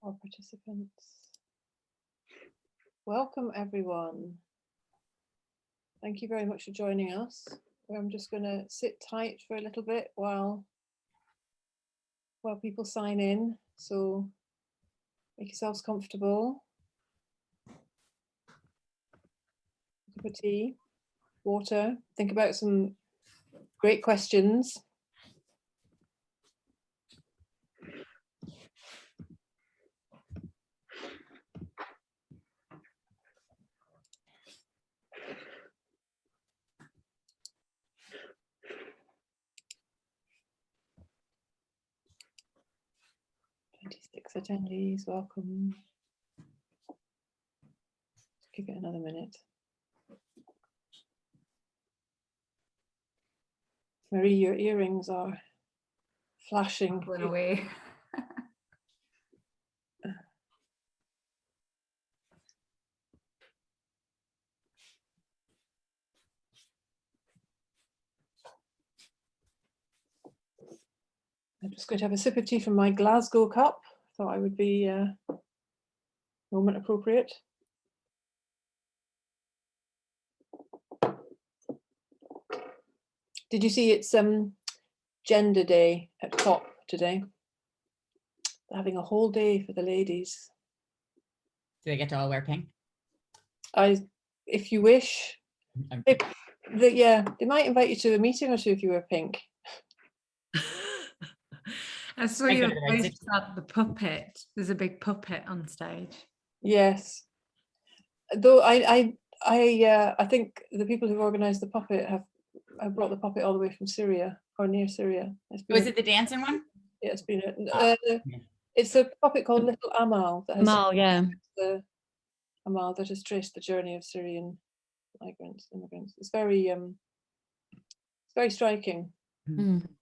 All participants. Welcome everyone. Thank you very much for joining us. I'm just going to sit tight for a little bit while people sign in. So make yourselves comfortable. A cup of tea, water. Think about some great questions. Attendees, welcome. Give it another minute. Marie, your earrings are flashing. Going away. I'm just going to have a sip of tea from my Glasgow cup. Thought I would be moment appropriate. Did you see it's Gender Day at COP today? They're having a whole day for the ladies. Do they get to all wear pink? If you wish. Yeah, they might invite you to a meeting or two if you wear pink. I saw you post about the puppet. There's a big puppet on stage. Yes. Though I think the people who've organised the puppet have brought the puppet all the way from Syria or near Syria. Was it the dancing one? Yeah, it's been it's a puppet called Little Amal. That has the Amal that has traced the journey of Syrian immigrants. It's very striking.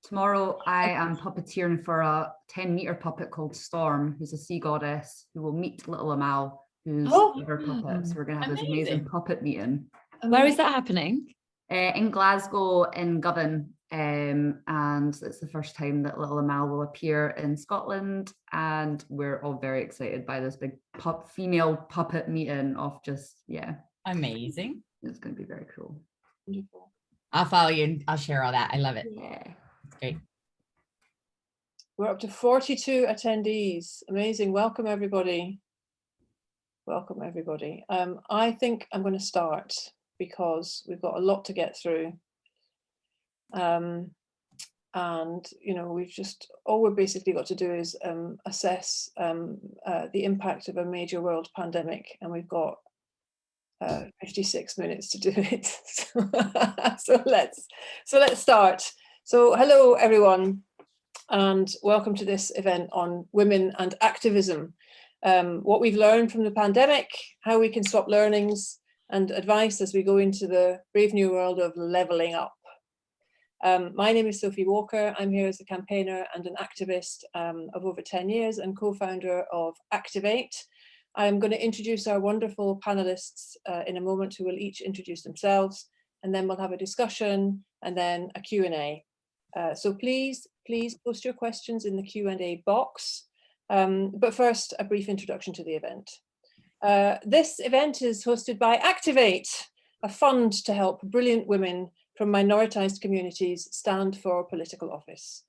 Tomorrow I am puppeteering for a 10-meter puppet called Storm, who's a sea goddess who will meet Little Amal, who's her puppet. So we're going to have this amazing puppet meeting. Where is that happening? In Glasgow, in Govan, and it's the first time that Little Amal will appear in Scotland, and we're all very excited by this big female puppet meeting of just, amazing. It's going to be very cool. Wonderful. I'll follow you and I'll share all that. I love it. Yeah, it's great. We're up to 42 attendees. Amazing. Welcome everybody. Welcome everybody. I think I'm going to start because we've got a lot to get through. And we've just, all we've basically got to do is assess the impact of a major world pandemic, and we've got 56 minutes to do it. So let's start. So hello everyone, and welcome to this event on women and activism. What we've learned from the pandemic, how we can stop learnings, and advice as we go into the brave new world of levelling up. My name is Sophie Walker. I'm here as a campaigner and an activist of over 10 years and co-founder of Activate. I'm going to introduce our wonderful panelists in a moment, who will each introduce themselves, and then we'll have a discussion and then a Q&A. So please post your questions in the Q&A box. But first, a brief introduction to the event. This event is hosted by Activate, a fund to help brilliant women from minoritized communities stand for political office.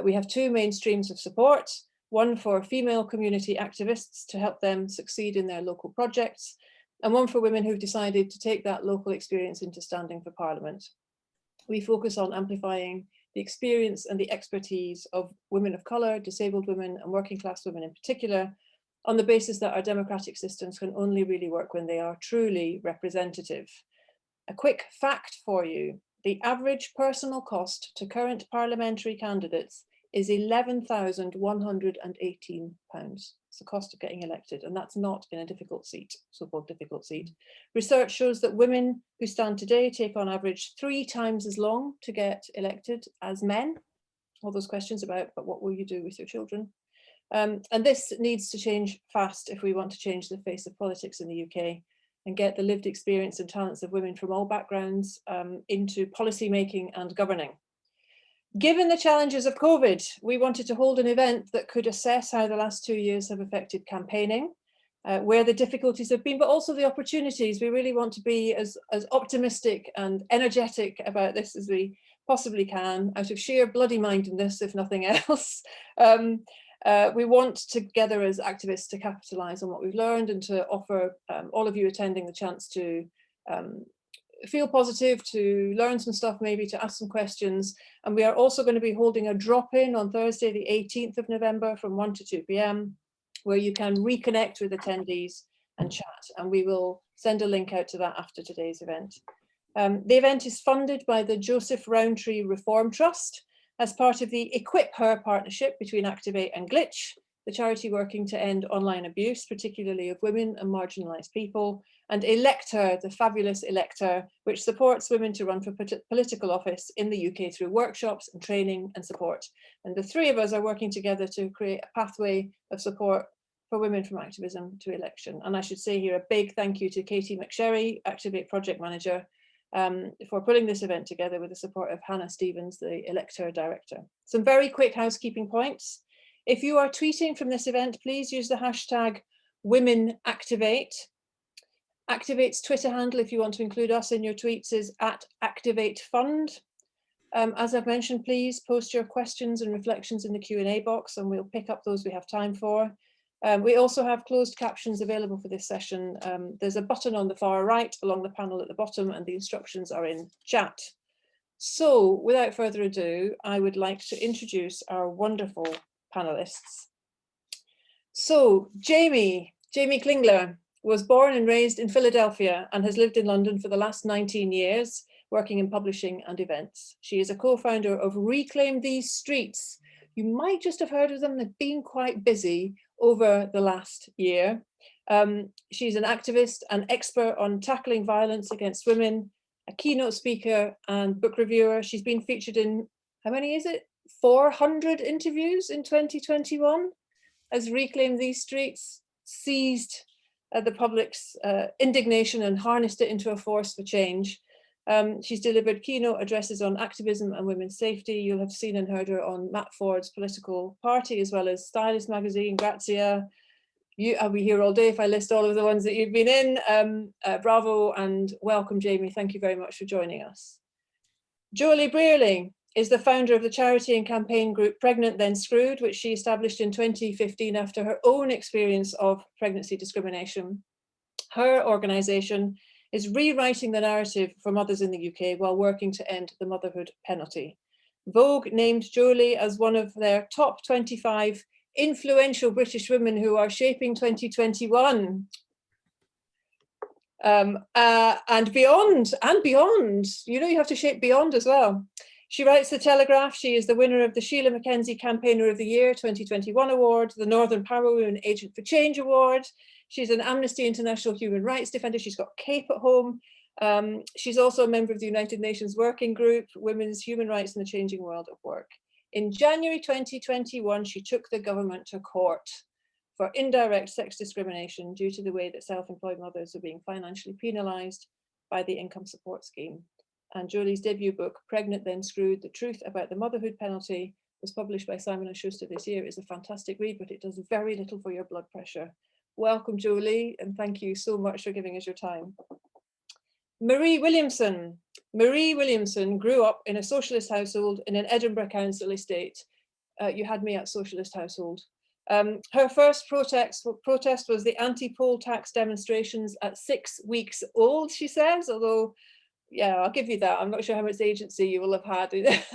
We have two main streams of support, one for female community activists to help them succeed in their local projects, and one for women who've decided to take that local experience into standing for Parliament. We focus on amplifying the experience and the expertise of women of colour, disabled women, and working class women in particular, on the basis that our democratic systems can only really work when they are truly representative. A quick fact for you: the average personal cost to current parliamentary candidates is £11,118. It's the cost of getting elected, and that's not in a difficult seat, so-called difficult seat. Research shows that women who stand today take on average 3 times as long to get elected as men. All those questions about, but what will you do with your children? And this needs to change fast if we want to change the face of politics in the UK and get the lived experience and talents of women from all backgrounds into policy making and governing. Given the challenges of COVID, we wanted to hold an event that could assess how the last 2 years have affected campaigning, where the difficulties have been, but also the opportunities. We really want to be as optimistic and energetic about this as we possibly can, out of sheer bloody mindedness, if nothing else. We want together as activists to capitalise on what we've learned and to offer all of you attending the chance to feel positive, to learn some stuff, maybe to ask some questions. And we are also going to be holding a drop-in on Thursday, the 18th of November from 1 to 2 p.m, where you can reconnect with attendees and chat. And we will send a link out to that after today's event. The event is funded by the Joseph Rowntree Reform Trust as part of the Equip Her partnership between Activate and Glitch, the charity working to end online abuse, particularly of women and marginalised people, and Elect Her, the fabulous Elect Her, which supports women to run for political office in the UK through workshops and training and support. And the three of us are working together to create a pathway of support for women from activism to election. And I should say here a big thank you to Katie McSherry, Activate Project Manager, for putting this event together with the support of Hannah Stevens, the Elect Her Director. Some very quick housekeeping points. If you are tweeting from this event, please use the hashtag #WomenActivate. Activate's Twitter handle, if you want to include us in your tweets, is @ActivateFund. As I've mentioned, please post your questions and reflections in the Q&A box and we'll pick up those we have time for. We also have closed captions available for this session. There's a button on the far right along the panel at the bottom and the instructions are in chat. So without further ado, I would like to introduce our wonderful panelists. So Jamie Klingler was born and raised in Philadelphia and has lived in London for the last 19 years, working in publishing and events. She is a co-founder of Reclaim These Streets. You might just have heard of them. They've been quite busy over the last year. She's an activist and expert on tackling violence against women, a keynote speaker and book reviewer. She's been featured in, how many is it? 400 interviews in 2021 as Reclaim These Streets seized the public's indignation and harnessed it into a force for change. She's delivered keynote addresses on activism and women's safety. You'll have seen and heard her on Matt Ford's political party, as well as Stylist magazine, Grazia. I'll be here all day if I list all of the ones that you've been in. Bravo and welcome, Jamie. Thank you very much for joining us. Jolie Brearley is the founder of the charity and campaign group Pregnant Then Screwed, which she established in 2015 after her own experience of pregnancy discrimination. Her organisation is rewriting the narrative for mothers in the UK while working to end the motherhood penalty. Vogue named Jolie as one of their top 25 influential British women who are shaping 2021. And beyond, you know, you have to shape beyond as well. She writes The Telegraph. She is the winner of the Sheila Mackenzie Campaigner of the Year 2021 Award, the Northern Power Women Agent for Change Award. She's an Amnesty International human rights defender. She's got CAPE at home. She's also a member of the United Nations Working Group, Women's Human Rights in the Changing World of Work. In January 2021, she took the government to court for indirect sex discrimination due to the way that self-employed mothers are being financially penalised by the income support scheme. And Jolie's debut book, Pregnant Then Screwed, The Truth About the Motherhood Penalty, was published by Simon & Schuster this year. It's a fantastic read, but it does very little for your blood pressure. Welcome, Jolie, and thank you so much for giving us your time. Marie Williamson. Marie Williamson grew up in a socialist household in an Edinburgh council estate. You had me at socialist household. Her first protest was the anti-poll tax demonstrations at 6 weeks old, she says, although, yeah, I'll give you that. I'm not sure how much agency you will have had at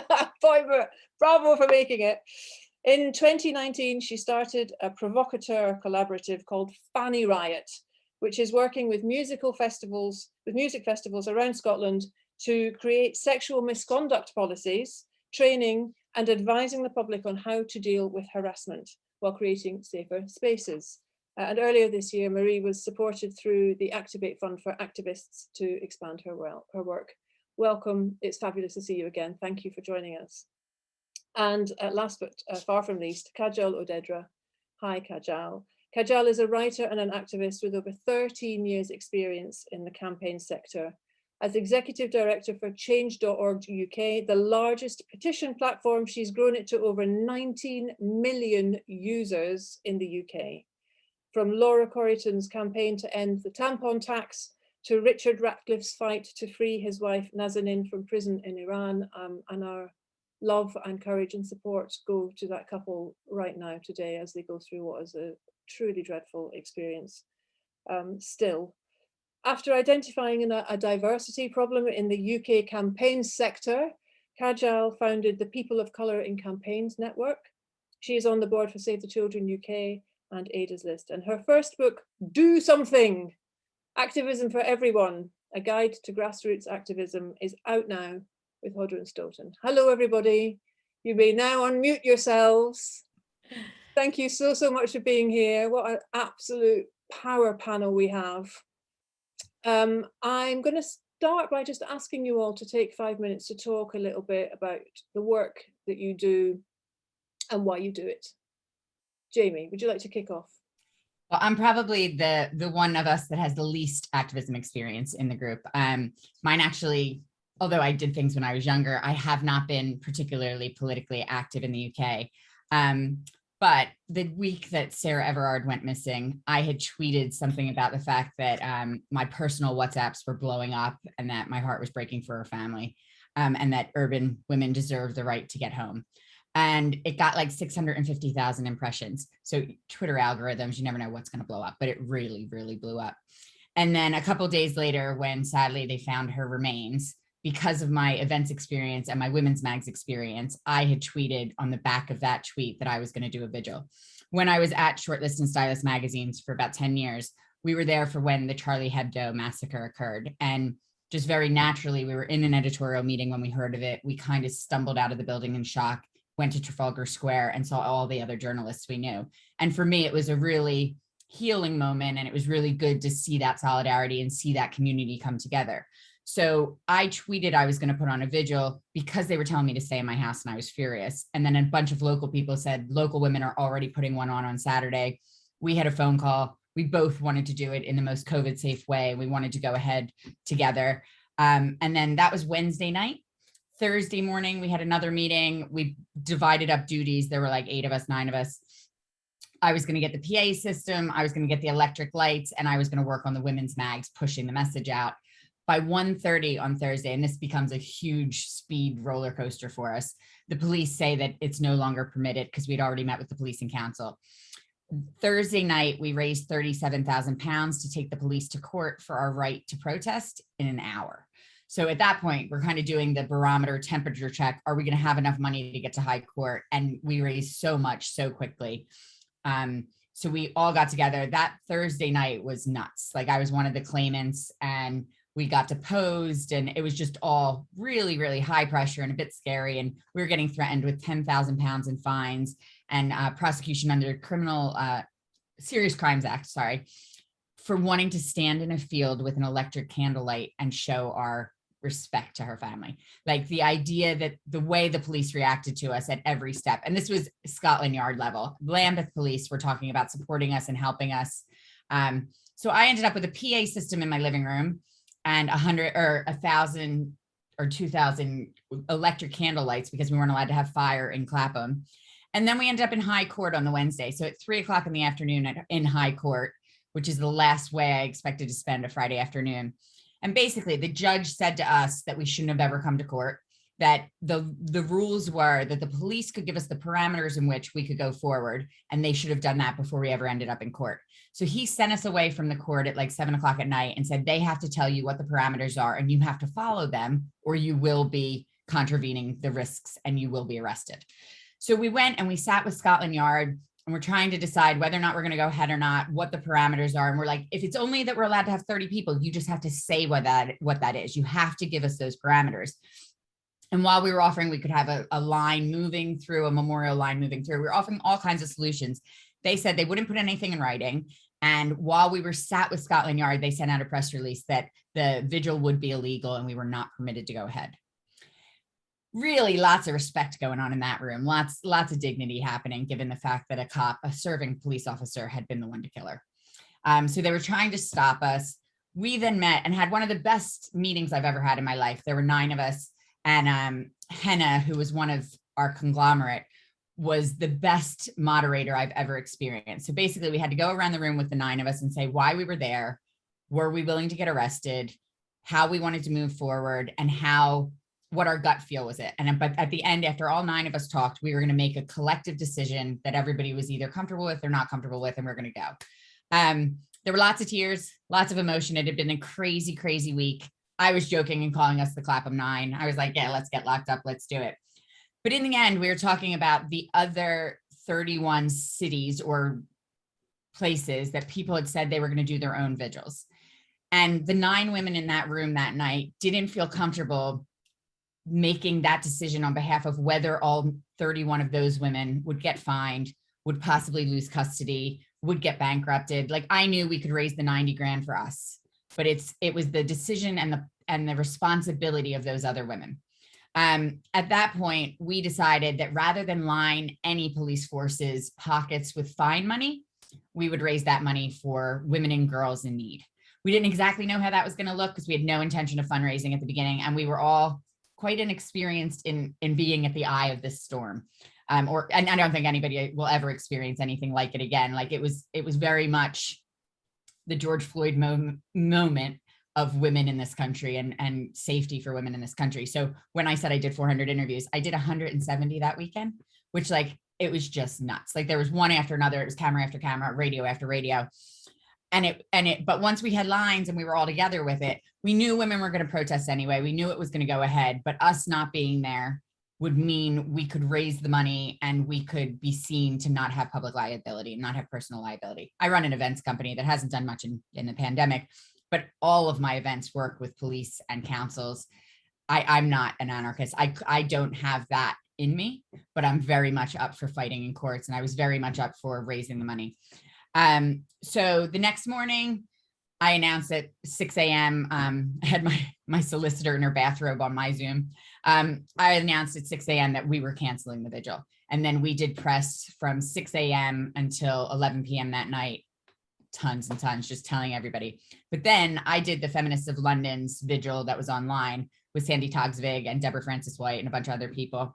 that point, but bravo for making it. In 2019, she started a provocateur collaborative called Fanny Riot, which is working with music festivals around Scotland to create sexual misconduct policies, training and advising the public on how to deal with harassment while creating safer spaces. And earlier this year, Marie was supported through the Activate Fund for Activists to expand her work. Welcome, it's fabulous to see you again. Thank you for joining us. And last but far from least, Kajal Odedra. Hi, Kajal. Kajal is a writer and an activist with over 13 years experience in the campaign sector. As Executive Director for Change.org UK, the largest petition platform, she's grown it to over 19 million users in the UK. From Laura Corrigan's campaign to end the tampon tax, to Richard Ratcliffe's fight to free his wife Nazanin from prison in Iran, and our love and courage and support go to that couple right now today as they go through what is a truly dreadful experience still. After identifying a diversity problem in the UK campaigns sector, Kajal founded the People of Colour in Campaigns Network. She is on the board for Save the Children UK and Ada's List. And her first book, Do Something, Activism for Everyone, A Guide to Grassroots Activism, is out now with Hodder and Stoughton. Hello, everybody. You may now unmute yourselves. Thank you so much for being here. What an absolute power panel we have. I'm going to start by just asking you all to take 5 minutes to talk a little bit about the work that you do and why you do it. Jamie, would you like to kick off? Well, I'm probably the one of us that has the least activism experience in the group. Mine actually, although I did things when I was younger, I have not been particularly politically active in the UK. But the week that Sarah Everard went missing, I had tweeted something about the fact that my personal WhatsApps were blowing up and that my heart was breaking for her family, and that urban women deserve the right to get home. And it got like 650,000 impressions. So Twitter algorithms, you never know what's going to blow up, but it really, really blew up. And then a couple of days later, when sadly they found her remains, because of my events experience and my women's mags experience, I had tweeted on the back of that tweet that I was going to do a vigil. When I was at Shortlist and Stylist magazines for about 10 years, we were there for when the Charlie Hebdo massacre occurred. And just very naturally, we were in an editorial meeting when we heard of it. We kind of stumbled out of the building in shock, went to Trafalgar Square and saw all the other journalists we knew. And for me, it was a really healing moment. And it was really good to see that solidarity and see that community come together. So I tweeted I was going to put on a vigil because they were telling me to stay in my house and I was furious. And then a bunch of local people said, local women are already putting one on Saturday. We had a phone call. We both wanted to do it in the most COVID safe way. We wanted to go ahead together. And then that was Wednesday night. Thursday morning, we had another meeting. We divided up duties. There were like 8 of us, 9 of us. I was going to get the PA system. I was going to get the electric lights, and I was going to work on the women's mags, pushing the message out. By 1:30 on Thursday, and this becomes a huge speed roller coaster for us, the police say that it's no longer permitted because we'd already met with the policing council. Thursday night, we raised £37,000 to take the police to court for our right to protest in an hour. So at that point, we're kind of doing the barometer temperature check. Are we going to have enough money to get to high court? And we raised so much so quickly. So we all got together. That Thursday night was nuts. Like, I was one of the claimants, and we got deposed, and it was just all really, really high pressure and a bit scary. And we were getting threatened with £10,000 in fines and prosecution under Serious Crimes Act, for wanting to stand in a field with an electric candlelight and show our respect to her family. Like, the idea that the way the police reacted to us at every step, and this was Scotland Yard level. Lambeth police were talking about supporting us and helping us. So I ended up with a PA system in my living room and 100 or 1,000 or 2,000 electric candle lights because we weren't allowed to have fire in Clapham. And then we ended up in high court on the Wednesday. So at 3 o'clock in the afternoon in high court, which is the last way I expected to spend a Friday afternoon. And basically the judge said to us that we shouldn't have ever come to court, that the rules were that the police could give us the parameters in which we could go forward, and they should have done that before we ever ended up in court. So he sent us away from the court at like 7 o'clock at night and said, they have to tell you what the parameters are and you have to follow them, or you will be contravening the risks and you will be arrested. So we went and we sat with Scotland Yard, and we're trying to decide whether or not we're going to go ahead or not, what the parameters are. And we're like, if it's only that we're allowed to have 30 people, you just have to say what that is. You have to give us those parameters. And while we were offering, we could have a line moving through, a memorial line moving through, we were offering all kinds of solutions. They said they wouldn't put anything in writing. And while we were sat with Scotland Yard, they sent out a press release that the vigil would be illegal and we were not permitted to go ahead. Really lots of respect going on in that room, lots of dignity happening, given the fact that a serving police officer had been the one to kill her. So they were trying to stop us. we then met and had one of the best meetings I've ever had in my life. There were 9 of us, and Henna, who was one of our conglomerate, was the best moderator I've ever experienced. So basically we had to go around the room with the 9 of us and say why we were there, were we willing to get arrested, how we wanted to move forward, and what our gut feel was it. But at the end, after all 9 of us talked, we were going to make a collective decision that everybody was either comfortable with or not comfortable with, and we're going to go. There were lots of tears, lots of emotion. It had been a crazy, crazy week. I was joking and calling us the Clapham 9. I was like, yeah, let's get locked up. Let's do it. But in the end, we were talking about the other 31 cities or places that people had said they were going to do their own vigils. And the 9 women in that room that night didn't feel comfortable making that decision on behalf of whether all 31 of those women would get fined, would possibly lose custody, would get bankrupted. Like, I knew we could raise the 90 grand for us, but it was the decision and the responsibility of those other women. At that point, we decided that rather than line any police force's pockets with fine money, we would raise that money for women and girls in need. We didn't exactly know how that was going to look because we had no intention of fundraising at the beginning, and we were all quite inexperienced in being at the eye of this storm. And I don't think anybody will ever experience anything like it again. Like, it was very much the George Floyd moment of women in this country and safety for women in this country. So when I said I did 400 interviews, I did 170 that weekend, which, like, it was just nuts. Like, there was one after another. It was camera after camera, radio after radio. But once we had lines and we were all together with it, we knew women were going to protest anyway. We knew it was going to go ahead, but us not being there would mean we could raise the money and we could be seen to not have public liability, not have personal liability. I run an events company that hasn't done much in the pandemic, but all of my events work with police and councils. I'm not an anarchist. I don't have that in me, but I'm very much up for fighting in courts, and I was very much up for raising the money. So the next morning, I announced at 6 a.m. I had my solicitor in her bathrobe on my Zoom. I announced at 6 a.m. that we were canceling the vigil. And then we did press from 6 a.m. until 11 p.m. that night, tons and tons, just telling everybody. But then I did the Feminists of London's vigil that was online with Sandy Togsvig and Deborah Francis White and a bunch of other people,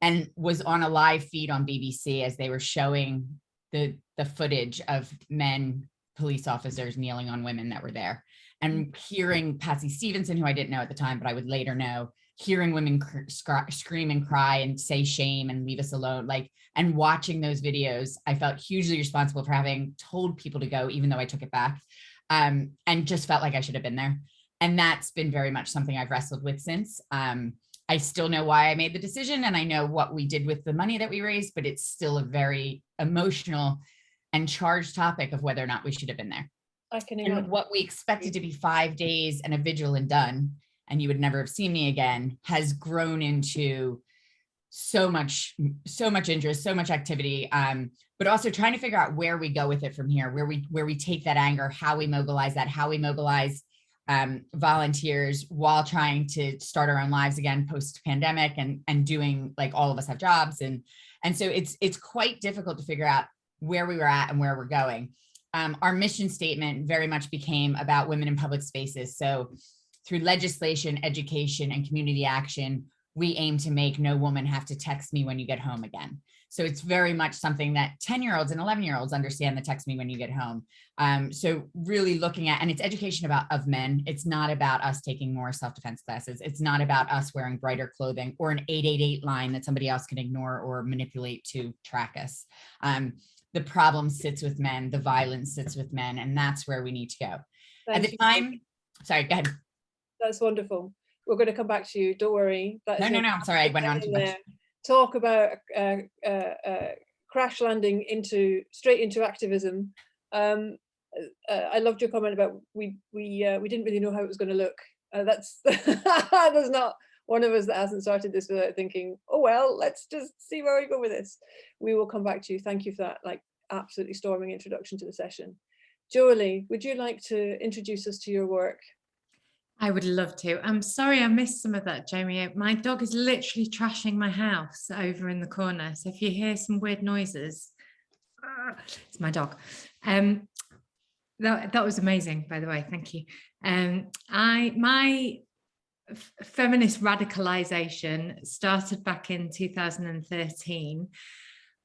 and was on a live feed on BBC as they were showing the footage of men, police officers kneeling on women that were there, and hearing Patsy Stevenson, who I didn't know at the time, but I would later know, hearing women scream and cry and say shame and leave us alone, and watching those videos, I felt hugely responsible for having told people to go, even though I took it back, and just felt like I should have been there. And that's been very much something I've wrestled with since. I still know why I made the decision, and I know what we did with the money that we raised, but it's still a very emotional and charged topic of whether or not we should have been there. I can imagine. And what we expected to be 5 days and a vigil and done, and you would never have seen me again, has grown into so much interest, so much activity, but also trying to figure out where we go with it from here, where we take that anger, how we mobilize that, how we mobilize volunteers while trying to start our own lives again post-pandemic and doing, like, all of us have jobs, and so it's quite difficult to figure out where we were at and where we're going. Our mission statement very much became about women in public spaces. So through legislation, education, and community action, we aim to make no woman have to text me when you get home again. So it's very much something that 10-year-olds and 11-year-olds understand, the text me when you get home. So really looking at, and it's education of men. It's not about us taking more self-defense classes. It's not about us wearing brighter clothing or an 888 line that somebody else can ignore or manipulate to track us. The problem sits with men, the violence sits with men, and that's where we need to go. At the time, sorry, go ahead. That's wonderful. We're going to come back to you. Don't worry. No, I'm sorry, I went on too much. Talk about crash landing straight into activism. I loved your comment about we didn't really know how it was going to look. That's there's not one of us that hasn't started this without thinking, oh well, let's just see where we go with this. We will come back to you. Thank you for that, like, absolutely storming introduction to the session. Jolie, would you like to introduce us to your work? I would love to. I'm sorry I missed some of that, Jamie. My dog is literally trashing my house over in the corner. So if you hear some weird noises, it's my dog. That was amazing, by the way. Thank you. My feminist radicalization started back in 2013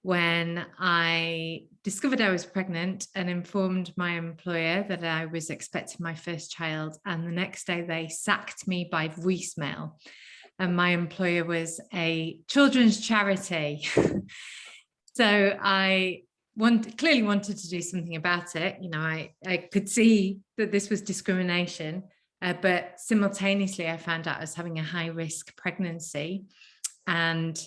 when I discovered I was pregnant and informed my employer that I was expecting my first child. And the next day they sacked me by voicemail. And my employer was a children's charity. So I clearly wanted to do something about it. You know, I could see that this was discrimination, but simultaneously I found out I was having a high risk pregnancy, and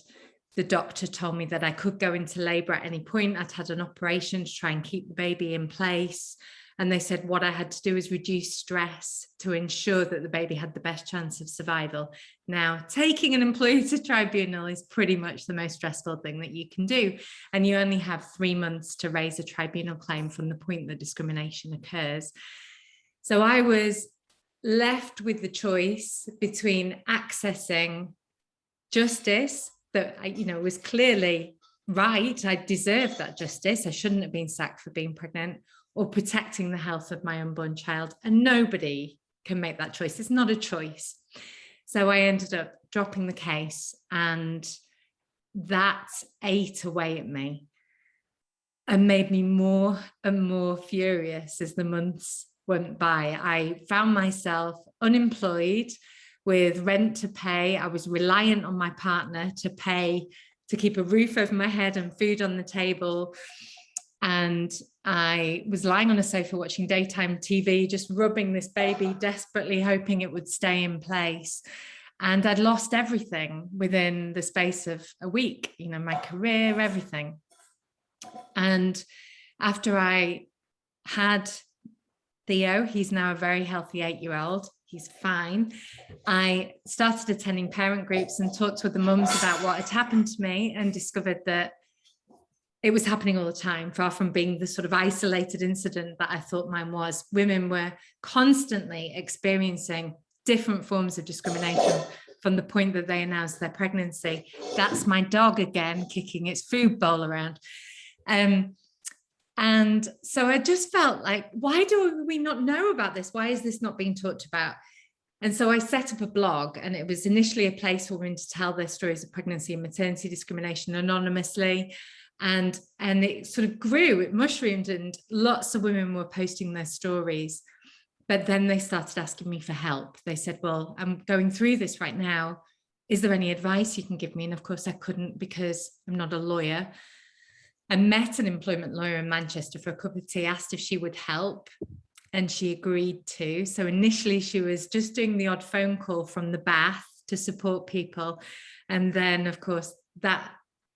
the doctor told me that I could go into labor at any point. I'd had an operation to try and keep the baby in place. And they said what I had to do is reduce stress to ensure that the baby had the best chance of survival. Now, taking an employee to tribunal is pretty much the most stressful thing that you can do. And you only have 3 months to raise a tribunal claim from the point that discrimination occurs. So I was left with the choice between accessing justice that was clearly right. I deserved that justice. I shouldn't have been sacked for being pregnant, or protecting the health of my unborn child. And nobody can make that choice. It's not a choice. So I ended up dropping the case, and that ate away at me and made me more and more furious as the months went by. I found myself unemployed with rent to pay. I was reliant on my partner to keep a roof over my head and food on the table. And I was lying on a sofa watching daytime TV, just rubbing this baby, desperately hoping it would stay in place. And I'd lost everything within the space of a week, my career, everything. And after I had Theo, he's now a very healthy 8-year-old, he's fine. I started attending parent groups and talked with the mums about what had happened to me, and discovered that it was happening all the time, far from being the sort of isolated incident that I thought mine was. Women were constantly experiencing different forms of discrimination from the point that they announced their pregnancy. That's my dog again, kicking its food bowl around. And so I just felt like, why do we not know about this? Why is this not being talked about? And so I set up a blog, and it was initially a place for women to tell their stories of pregnancy and maternity discrimination anonymously. And it sort of grew, it mushroomed, and lots of women were posting their stories. But then they started asking me for help. They said, well, I'm going through this right now. Is there any advice you can give me? And of course I couldn't, because I'm not a lawyer. I met an employment lawyer in Manchester for a cup of tea, asked if she would help, and she agreed to. So initially she was just doing the odd phone call from the bath to support people. And then of course that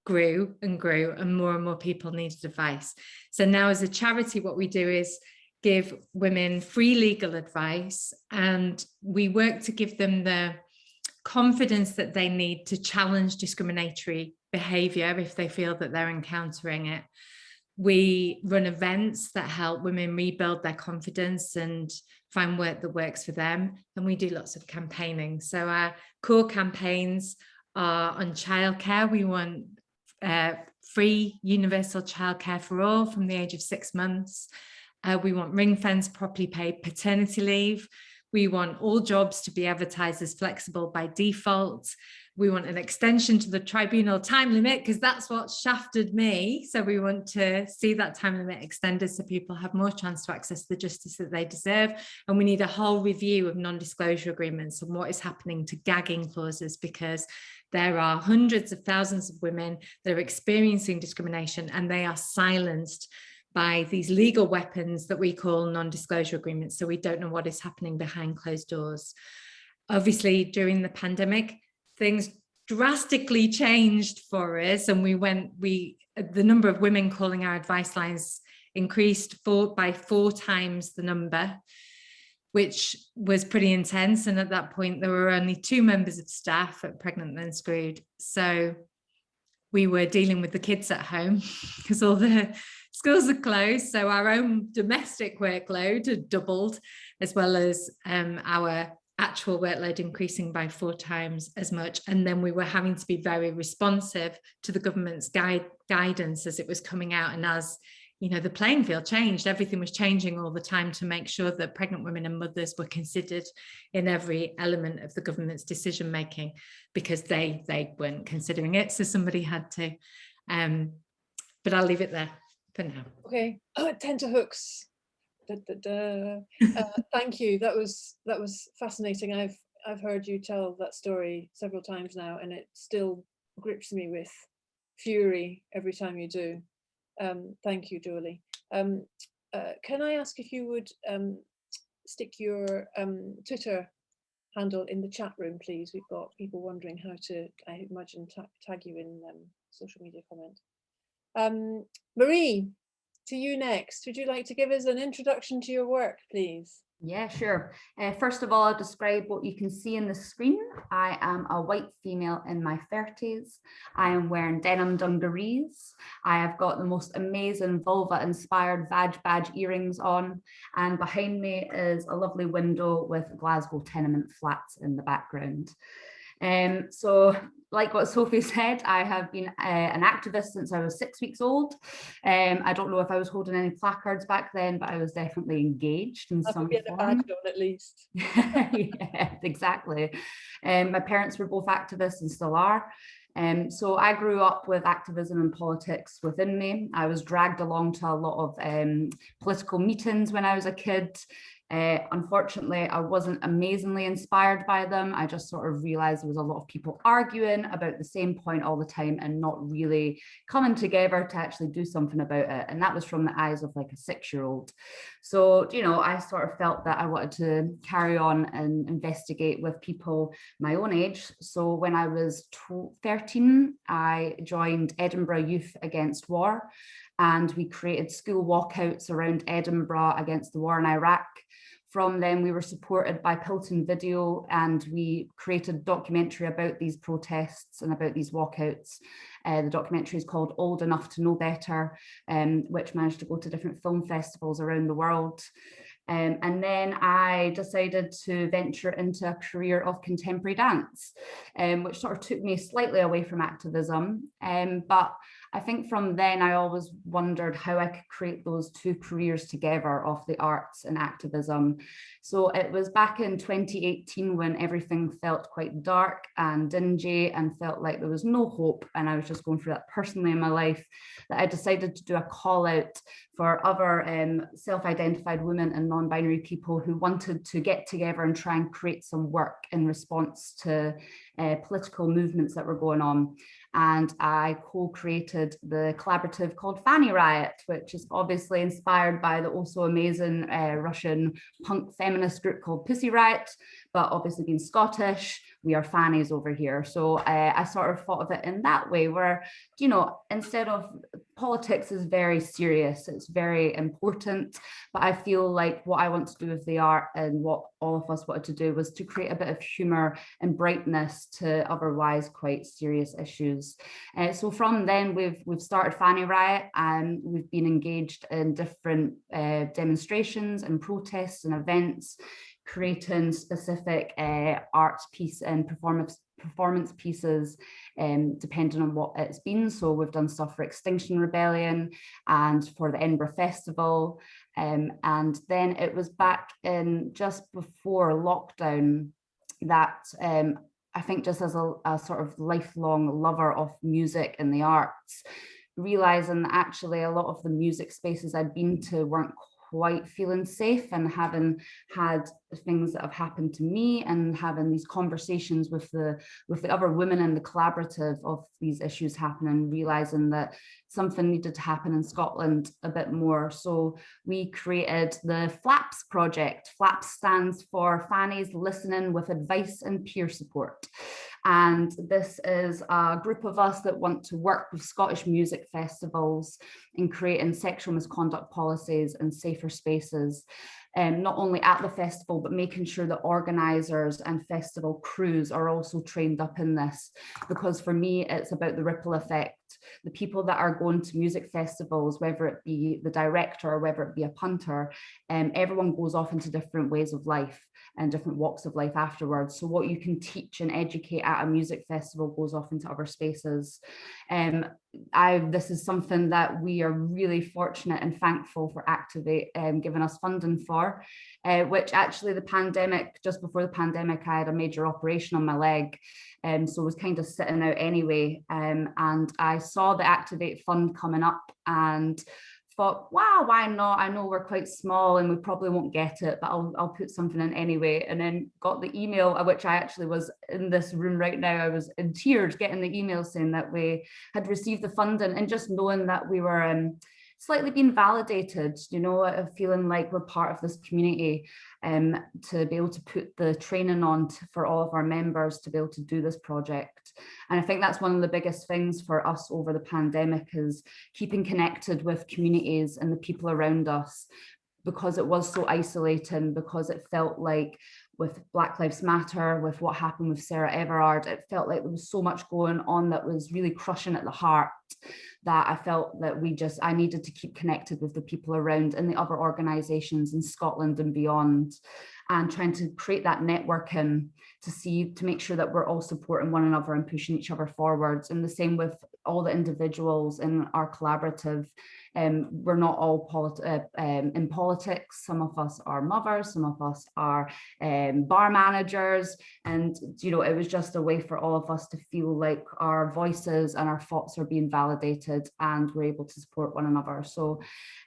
grew and grew, and more people needed advice. So now as a charity, what we do is give women free legal advice, and we work to give them the confidence that they need to challenge discriminatory behavior if they feel that they're encountering it. We run events that help women rebuild their confidence and find work that works for them, and we do lots of campaigning. So our core campaigns are on childcare. We want free universal childcare for all from the age of 6 months. We want ring-fenced, properly paid paternity leave. We want all jobs to be advertised as flexible by default. We want an extension to the tribunal time limit, because that's what shafted me. So we want to see that time limit extended so people have more chance to access the justice that they deserve. And we need a whole review of non-disclosure agreements and what is happening to gagging clauses, because there are hundreds of thousands of women that are experiencing discrimination, and they are silenced by these legal weapons that we call non-disclosure agreements. So we don't know what is happening behind closed doors. Obviously, during the pandemic, things drastically changed for us, and the number of women calling our advice lines increased by 4 times the number, which was pretty intense. And at that point, there were only 2 members of staff at Pregnant Then Screwed. So we were dealing with the kids at home because all the schools are closed. So our own domestic workload had doubled, as well as our actual workload increasing by 4 times as much. And then we were having to be very responsive to the government's guidance as it was coming out, and as you know, the playing field changed. Everything was changing all the time to make sure that pregnant women and mothers were considered in every element of the government's decision making, because they weren't considering it, so somebody had to. But I'll leave it there for now. Okay, tenterhooks. Thank you. That was fascinating. I've heard you tell that story several times now, and it still grips me with fury every time you do. Thank you, Julie. Can I ask if you would stick your Twitter handle in the chat room, please? We've got people wondering how to, I imagine, tag you in social media comment. Marie, to you next. Would you like to give us an introduction to your work, please? Yeah, sure. First of all, I'll describe what you can see in the screen. I am a white female in my 30s. I am wearing denim dungarees. I have got the most amazing vulva-inspired vag badge earrings on. And behind me is a lovely window with Glasgow tenement flats in the background. So like what Sophie said, I have been an activist since I was 6 weeks old. I don't know if I was holding any placards back then, but I was definitely engaged in some form. A badge on, at least. Yeah, exactly. My parents were both activists and still are. So I grew up with activism and politics within me. I was dragged along to a lot of political meetings when I was a kid. Unfortunately, I wasn't amazingly inspired by them. I just sort of realized there was a lot of people arguing about the same point all the time and not really coming together to actually do something about it. And that was from the eyes of like a 6-year-old. So, you know, I sort of felt that I wanted to carry on and investigate with people my own age. So when I was 13, I joined Edinburgh Youth Against War, and we created school walkouts around Edinburgh against the war in Iraq. From them, we were supported by Pilton Video, and we created a documentary about these protests and about these walkouts. The documentary is called Old Enough to Know Better, which managed to go to different film festivals around the world. And then I decided to venture into a career of contemporary dance, which sort of took me slightly away from activism. But I think from then I always wondered how I could create those two careers together of the arts and activism. So it was back in 2018 when everything felt quite dark and dingy and felt like there was no hope, and I was just going through that personally in my life, that I decided to do a call out for other self-identified women and non-binary people who wanted to get together and try and create some work in response to political movements that were going on. And I co-created the collaborative called Fanny Riot, which is obviously inspired by the also amazing Russian punk feminist group called Pussy Riot, but obviously being Scottish, we are fannies over here. So I sort of thought of it in that way, where, you know, instead of politics is very serious, it's very important, but I feel like what I want to do with the art and what all of us wanted to do was to create a bit of humor and brightness to otherwise quite serious issues. So from then we've started Fanny Riot, and we've been engaged in different demonstrations and protests and events, creating specific art piece and performance pieces depending on what it's been. So we've done stuff for Extinction Rebellion and for the Edinburgh Festival, and then it was back in just before lockdown that I think, just as a sort of lifelong lover of music and the arts, realizing that actually a lot of the music spaces I'd been to weren't quite feeling safe, and having had things that have happened to me and having these conversations with the other women in the collaborative of these issues happening, realizing that something needed to happen in Scotland a bit more. So we created the FLAPS project. FLAPS stands for Fanny's Listening with Advice and Peer Support. And this is a group of us that want to work with Scottish music festivals in creating sexual misconduct policies and safer spaces, not only at the festival, but making sure that organisers and festival crews are also trained up in this. Because for me, it's about the ripple effect the people that are going to music festivals, whether it be the director or whether it be a punter, everyone goes off into different ways of life and different walks of life afterwards. So what you can teach and educate at a music festival goes off into other spaces. This is something that we are really fortunate and thankful for Activate giving us funding for, which actually the pandemic, just before the pandemic, I had a major operation on my leg, so was kind of sitting out anyway, and I saw the Activate fund coming up and thought, wow, why not? I know we're quite small and we probably won't get it, but I'll put something in anyway. And then got the email, which I actually was in this room right now. I was in tears getting the email saying that we had received the funding, and just knowing that we were slightly being validated, you know, feeling like we're part of this community, to be able to put the training on for all of our members to be able to do this project. And I think that's one of the biggest things for us over the pandemic, is keeping connected with communities and the people around us, because it was so isolating, because it felt like with Black Lives Matter, with what happened with Sarah Everard, it felt like there was so much going on that was really crushing at the heart, that I felt that I needed to keep connected with the people around in the other organisations in Scotland and beyond, and trying to create that networking to make sure that we're all supporting one another and pushing each other forwards. And the same with all the individuals in our collaborative. We're not all in politics. Some of us are mothers, some of us are bar managers, and you know, it was just a way for all of us to feel like our voices and our thoughts are being validated and we're able to support one another. So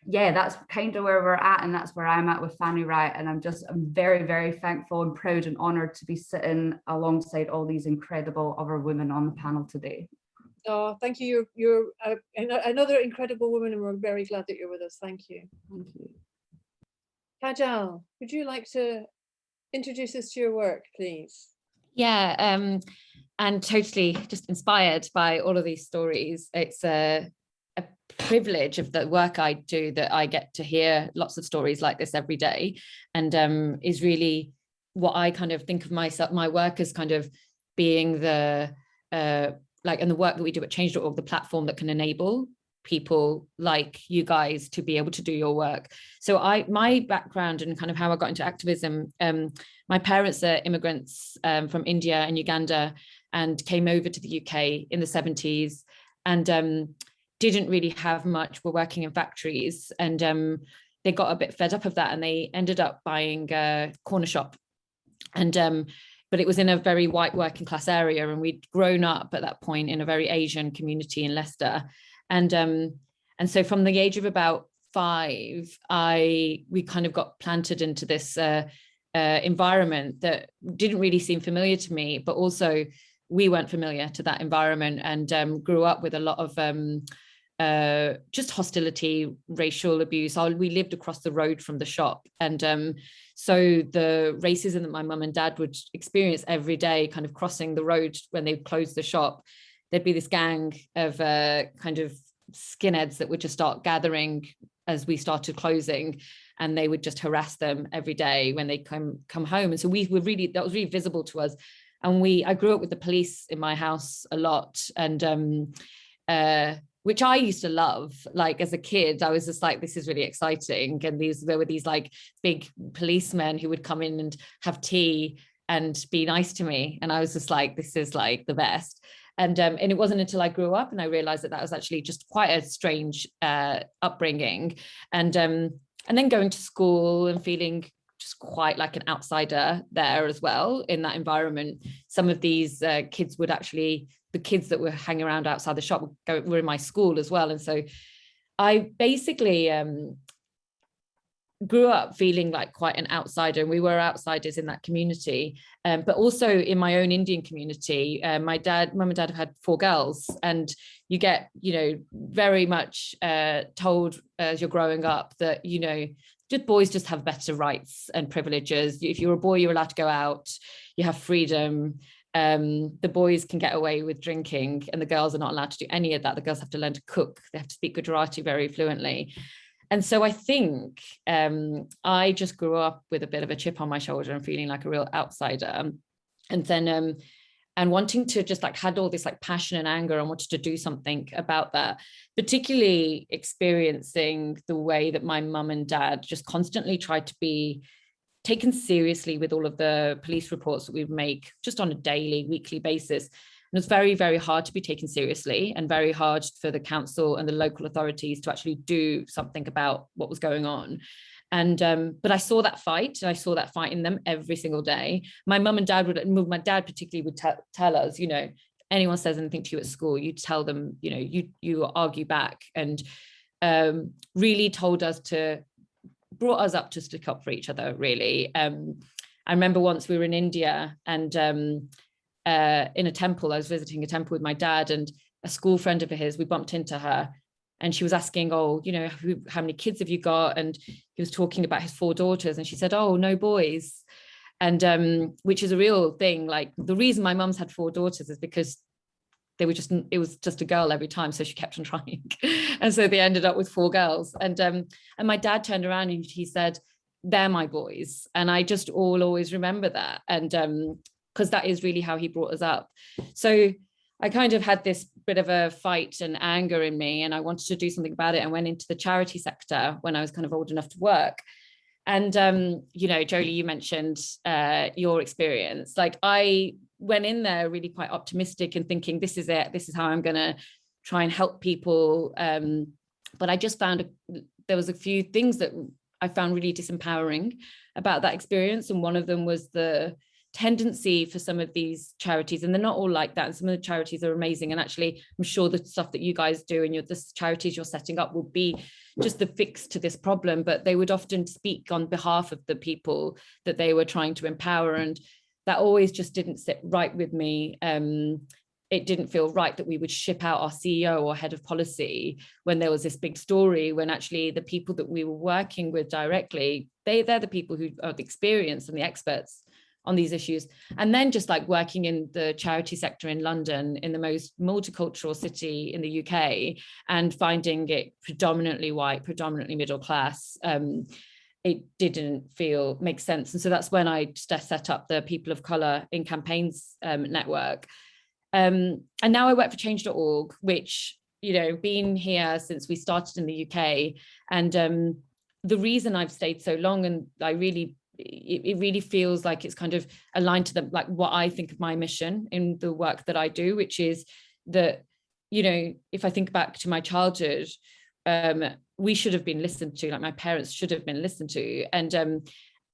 yeah, that's kind of where we're at, and that's where I'm at with Fanny Wright, and I'm very, very thankful and proud and honoured to be sitting alongside all these incredible other women on the panel today. Oh, thank you. You're another incredible woman, and we're very glad that you're with us. Thank you. Thank you. Kajal, would you like to introduce us to your work, please? Yeah, and totally just inspired by all of these stories. It's a privilege of the work I do that I get to hear lots of stories like this every day, and is really what I kind of think of my work as kind of being the and the work that we do at Change.org, the platform that can enable people like you guys to be able to do your work. So my background and kind of how I got into activism, my parents are immigrants from India and Uganda, and came over to the UK in the 70s, and didn't really have much, were working in factories, and they got a bit fed up of that, and they ended up buying a corner shop. And but it was in a very white working class area, and we'd grown up at that point in a very Asian community in Leicester. And so from the age of about 5, we kind of got planted into this environment that didn't really seem familiar to me, but also we weren't familiar to that environment, and grew up with a lot of just hostility, racial abuse. We lived across the road from the shop, and so the racism that my mum and dad would experience every day, kind of crossing the road when they closed the shop, there'd be this gang of kind of skinheads that would just start gathering as we started closing, and they would just harass them every day when they come home. And so that was really visible to us. And I grew up with the police in my house a lot, and which I used to love. Like as a kid, I was just like, this is really exciting. And there were these like big policemen who would come in and have tea and be nice to me. And I was just like, this is like the best. And it wasn't until I grew up and I realized that was actually just quite a strange upbringing. And then going to school and feeling just quite like an outsider there as well in that environment. Some of these kids would actually, the kids that were hanging around outside the shop were in my school as well. And so I basically grew up feeling like quite an outsider, and we were outsiders in that community, but also in my own Indian community. Mum and dad have had 4 girls, and you get, very much told as you're growing up that, just boys just have better rights and privileges. If you're a boy, you're allowed to go out, you have freedom. The boys can get away with drinking, and the girls are not allowed to do any of that. The girls have to learn to cook, they have to speak Gujarati very fluently. And so I think I just grew up with a bit of a chip on my shoulder and feeling like a real outsider. And then and wanting to just like had all this like passion and anger and wanted to do something about that, particularly experiencing the way that my mum and dad just constantly tried to be taken seriously with all of the police reports that we make just on a daily, weekly basis. And it's very, very hard to be taken seriously, and very hard for the council and the local authorities to actually do something about what was going on. And but I saw that fight, and I saw that fight in them every single day. My mum and dad would, my dad particularly would tell us, you know, anyone says anything to you at school, you tell them, you know, you argue back, and really told us to, brought us up to stick up for each other, really. I remember once we were in India, and in a temple, I was visiting a temple with my dad, and a school friend of his, we bumped into her, and she was asking, oh, you know, how many kids have you got? And he was talking about his 4 daughters, and she said, oh, no boys. And which is a real thing. Like, the reason my mum's had 4 daughters is because they were just, it was just a girl every time, so she kept on trying. And so they ended up with 4 girls. And my dad turned around and he said, they're my boys. And I just always remember that. And because that is really how he brought us up. So I kind of had this bit of a fight and anger in me, and I wanted to do something about it, and went into the charity sector when I was kind of old enough to work. And you know, Jolie, you mentioned your experience. Like, I went in there really quite optimistic and thinking, this is it, this is how I'm going to try and help people. But I just found there was a few things that I found really disempowering about that experience. And one of them was the tendency for some of these charities, and they're not all like that, and some of the charities are amazing, and actually I'm sure the stuff that you guys do and the charities you're setting up will be just the fix to this problem, but they would often speak on behalf of the people that they were trying to empower, and that always just didn't sit right with me. It didn't feel right that we would ship out our CEO or head of policy when there was this big story, when actually the people that we were working with directly, they're the people who are the experienced and the experts on these issues. And then just like working in the charity sector in London, in the most multicultural city in the UK, and finding it predominantly white, predominantly middle class, it didn't make sense. And so that's when I set up the People of Colour in Campaigns network. And now I work for change.org, which, you know, been here since we started in the UK. And the reason I've stayed so long, and it really feels like it's kind of aligned to like what I think of my mission in the work that I do, which is that, you know, if I think back to my childhood, we should have been listened to, like my parents should have been listened to. And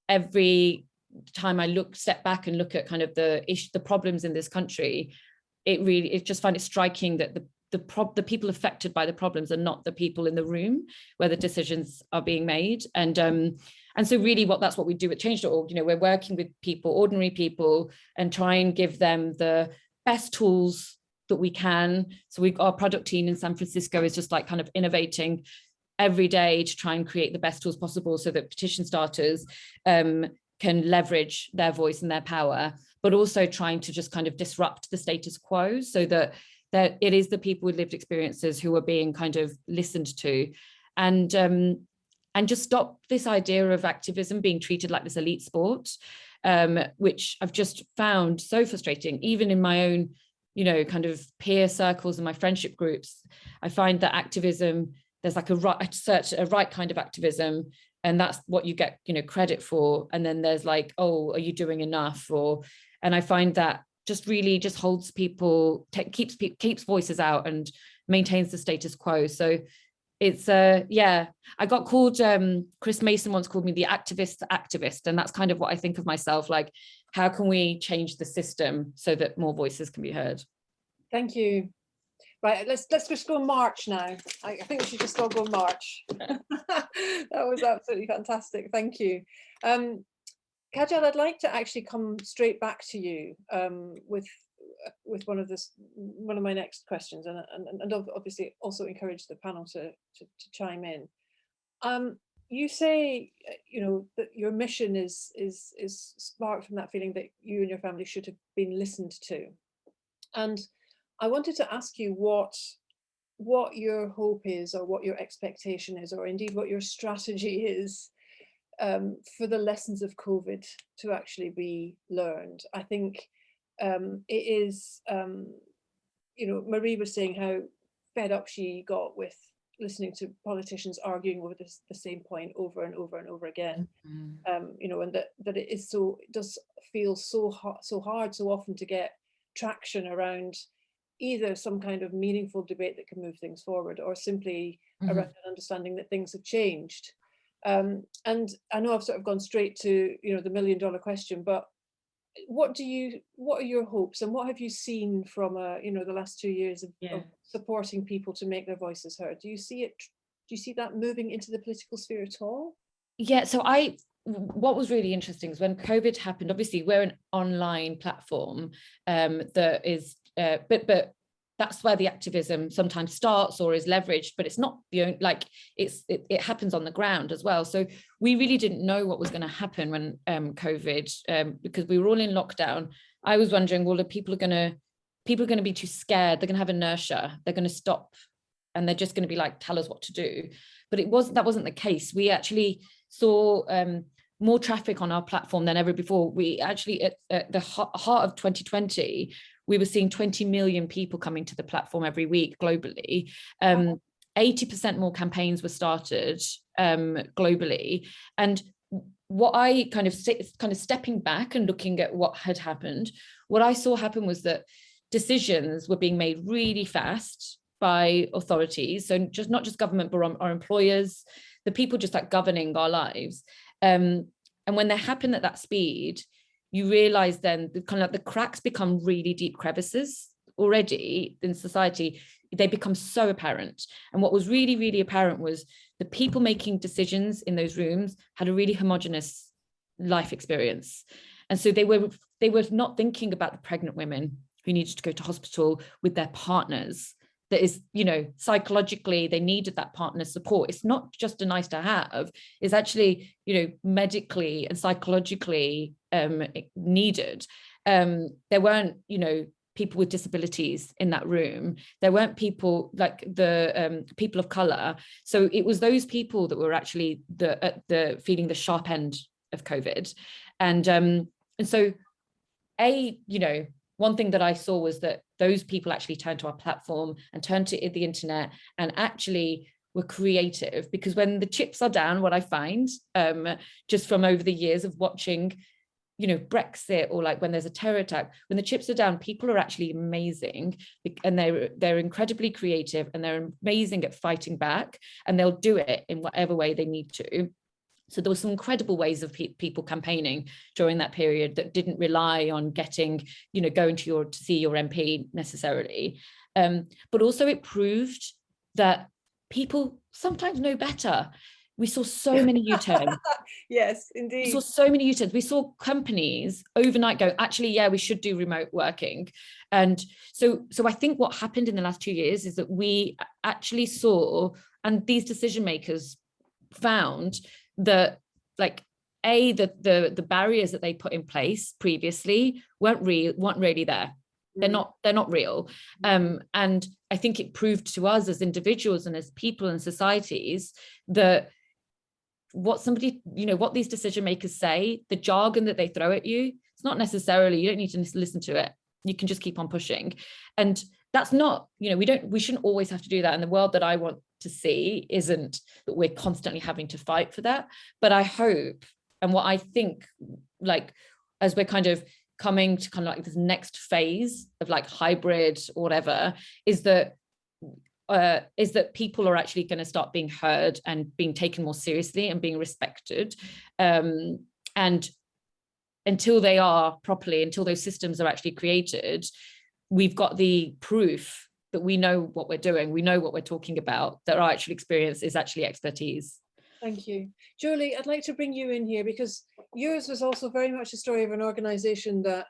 every time I step back and look at kind of the problems in this country, it just find it striking that the people affected by the problems are not the people in the room where the decisions are being made. And so really that's what we do at change.org. You know, we're working with people, ordinary people, and try and give them the best tools that we can. So our product team in San Francisco is just like kind of innovating every day to try and create the best tools possible so that petition starters can leverage their voice and their power, but also trying to just kind of disrupt the status quo so that it is the people with lived experiences who are being kind of listened to, and just stop this idea of activism being treated like this elite sport, which I've just found so frustrating, even in my own, you know, kind of peer circles and my friendship groups. I find that activism, there's like a right kind of activism, and that's what you get, you know, credit for. And then there's like, oh, are you doing enough? And I find that just really just holds people, keeps voices out and maintains the status quo. So it's I got called, Chris Mason once called me the activist, and that's kind of what I think of myself, like, how can we change the system so that more voices can be heard? Thank you. Right, let's just go march now. I think we should just all go march. That was absolutely fantastic. Thank you. Kajal, I'd like to actually come straight back to you with one of my next questions, and obviously also encourage the panel to chime in. You say, you know, that your mission is sparked from that feeling that you and your family should have been listened to, and I wanted to ask you what your hope is, or what your expectation is, or indeed what your strategy is for the lessons of COVID to actually be learned. I think it is, you know, Marie was saying how fed up she got with listening to politicians arguing over the same point over and over and over again. You know, and that it is so, it does feel so hard so often to get traction around either some kind of meaningful debate that can move things forward, or simply around an understanding that things have changed. And I know I've sort of gone straight to, you know, the $1 million question, but what are your hopes, and what have you seen from you know, the last 2 years of supporting people to make their voices heard? Do you see that moving into the political sphere at all? Yeah, so what was really interesting is when COVID happened, obviously we're an online platform that is, but that's where the activism sometimes starts or is leveraged, but it's not the only, like it happens on the ground as well. So we really didn't know what was going to happen when COVID, because we were all in lockdown. I was wondering, well, people are going to be too scared. They're going to have inertia. They're going to stop, and they're just going to be like, tell us what to do. But that wasn't the case. We actually saw more traffic on our platform than ever before. We actually, at the heart of 2020, we were seeing 20 million people coming to the platform every week globally. 80% more campaigns were started globally. And what I kind of stepping back and looking at what had happened, what I saw happen was that decisions were being made really fast by authorities. So not just government, but our employers, the people just like governing our lives. And when they happen at that speed, you realize then the cracks become really deep crevices already in society. They become so apparent. And what was really, really apparent was the people making decisions in those rooms had a really homogenous life experience. And so they were not thinking about the pregnant women who needed to go to hospital with their partners. That is, you know, psychologically, they needed that partner support. It's not just a nice to have, it's actually, you know, medically and psychologically needed. There weren't, you know, people with disabilities in that room. There weren't people like the people of color. So it was those people that were actually the feeling the sharp end of COVID. And so you know, one thing that I saw was that those people actually turned to our platform and turned to the internet and actually were creative, because when the chips are down, what I find just from over the years of watching, you know, Brexit, or like when there's a terror attack, when the chips are down, people are actually amazing, and they're incredibly creative, and they're amazing at fighting back, and they'll do it in whatever way they need to. So there were some incredible ways of people campaigning during that period that didn't rely on getting, you know, going to see your MP necessarily. But also it proved that people sometimes know better. We saw so many U-turns. Yes, indeed. We saw so many U-turns. We saw companies overnight go, actually, yeah, we should do remote working. And so I think what happened in the last 2 years is that we actually saw, and these decision makers found that, like, the barriers that they put in place previously weren't really there. They're not real. And I think it proved to us as individuals and as people and societies that what these decision makers say, the jargon that they throw at you, it's not necessarily, you don't need to listen to it. You can just keep on pushing. And that's not, you know, we shouldn't always have to do that. And the world that I want to see isn't that we're constantly having to fight for that. But I hope, and what I think, like, as we're kind of coming to kind of like this next phase of like hybrid or whatever, is that people are actually going to start being heard and being taken more seriously and being respected. And until they are properly, until those systems are actually created, we've got the proof that we know what we're doing, we know what we're talking about, that our actual experience is actually expertise. Thank you. Julie, I'd like to bring you in here, because yours was also very much a story of an organisation that